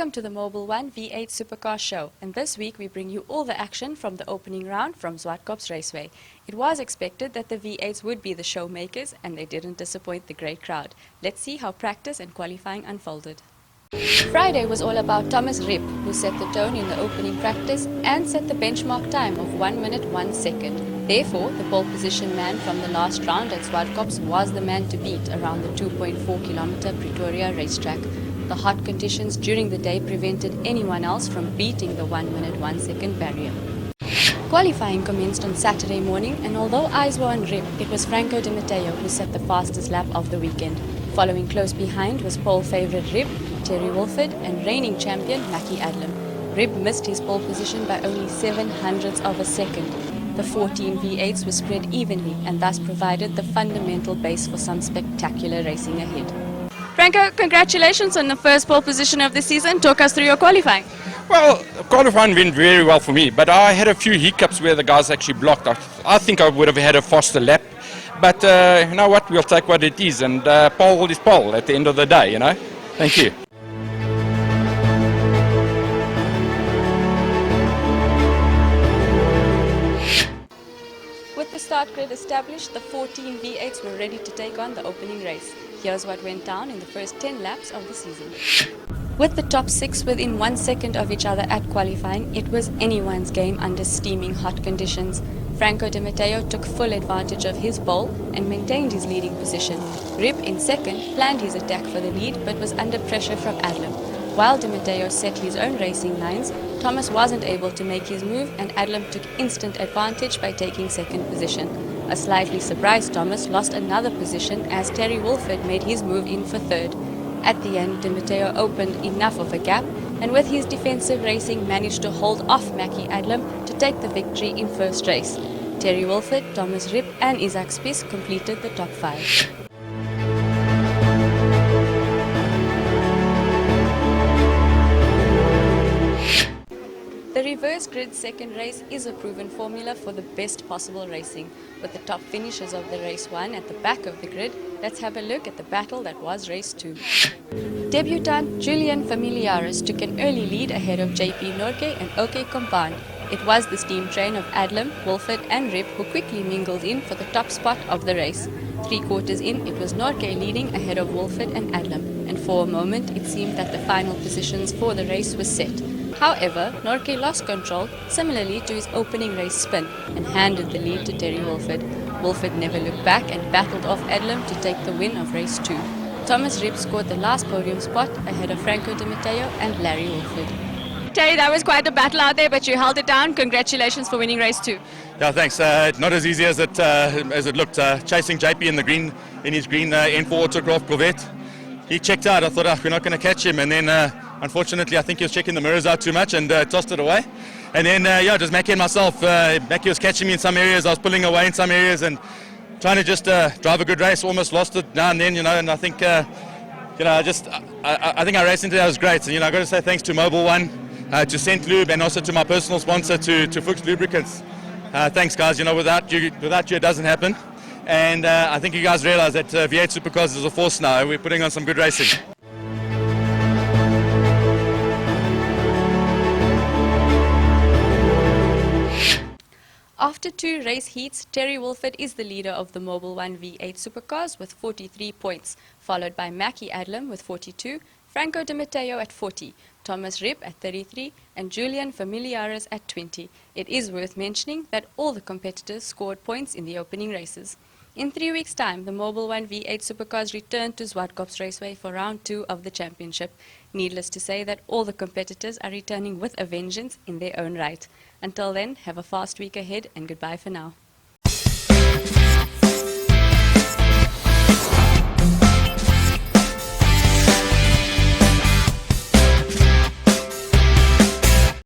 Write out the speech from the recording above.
Welcome to the Mobile 1 V8 Supercar Show, and this week we bring you all the action from the opening round from Zwartkops Raceway. It was expected that the V8s would be the showmakers, and they didn't disappoint the great crowd. Let's see how practice and qualifying unfolded. Friday was all about Thomas Ripp, who set the tone in the opening practice and set the benchmark time of 1 minute 1 second. Therefore, the pole position man from the last round at Zwartkops was the man to beat around the 2.4-kilometer Pretoria racetrack. The hot conditions during the day prevented anyone else from beating the 1 minute 1 second barrier. Qualifying commenced on Saturday morning, and although eyes were on Ripp, it was Franco Di Matteo who set the fastest lap of the weekend. Following close behind was pole favourite Ripp, Terry Wolford and reigning champion Mackie Adlam. Ripp missed his pole position by only 0.07 of a second. The 14 V8s were spread evenly and thus provided the fundamental base for some spectacular racing ahead. Franco, congratulations on the first pole position of the season. Talk us through your qualifying. Well, qualifying went very well for me, but I had a few hiccups where the guys actually blocked. I think I would have had a faster lap, but you know what, we'll take what it is, and pole is pole at the end of the day, you know. Thank you. With the start grid established, the 14 V8s were ready to take on the opening race. Here's what went down in the first 10 laps of the season. With the top 6 within 1 second of each other at qualifying, it was anyone's game under steaming hot conditions. Franco Di Matteo took full advantage of his pole and maintained his leading position. Ripp in second planned his attack for the lead but was under pressure from Adlam. While Di Matteo set his own racing lines, Thomas wasn't able to make his move and Adlam took instant advantage by taking second position. A slightly surprised Thomas lost another position as Terry Wolford made his move in for third. At the end, Di Matteo opened enough of a gap and with his defensive racing managed to hold off Mackie Adlam to take the victory in first race. Terry Wolford, Thomas Ripp and Isaac Spies completed the top 5. The reverse grid second race is a proven formula for the best possible racing. With the top finishers of the race 1 at the back of the grid, let's have a look at the battle that was race 2. Debutant Julian Familiaris took an early lead ahead of JP Norke and OK Compan. It was the steam train of Adlam, Wolford and Ripp who quickly mingled in for the top spot of the race. 3/4 in, it was Norke leading ahead of Wolford and Adlam, and for a moment it seemed that the final positions for the race were set. However, Norke lost control, similarly to his opening race spin, and handed the lead to Terry Wolford. Wolford never looked back and battled off Adlam to take the win of race 2. Thomas Ripp scored the last podium spot ahead of Franco Di Matteo and Larry Wolford. Terry, that was quite a battle out there, but you held it down. Congratulations for winning race 2. Yeah, thanks. Not as easy as it looked. Chasing JP in his green N4 autograph Corvette. He checked out. I thought, we're not going to catch him, and then unfortunately I think he was checking the mirrors out too much and tossed it away. And then just Mackie and myself. Mackie was catching me in some areas. I was pulling away in some areas and trying to just drive a good race. Almost lost it now and then, and I think I think our racing today was great. And I've got to say thanks to Mobile 1. To St. Lube and also to my personal sponsor, to Fuchs Lubricants. Thanks guys, without you it doesn't happen. And I think you guys realize that V8 Supercars is a force now. We're putting on some good racing. After 2 race heats, Terry Wolford is the leader of the Mobile 1 V8 Supercars with 43 points, followed by Mackie Adlam with 42, Franco Di Matteo at 40, Thomas Ripp at 33 and Julian Familiaris at 20. It is worth mentioning that all the competitors scored points in the opening races. In 3 weeks' time, the Mobile 1 V8 Supercars return to Zwartkops Raceway for round 2 of the championship. Needless to say that all the competitors are returning with a vengeance in their own right. Until then, have a fast week ahead and goodbye for now.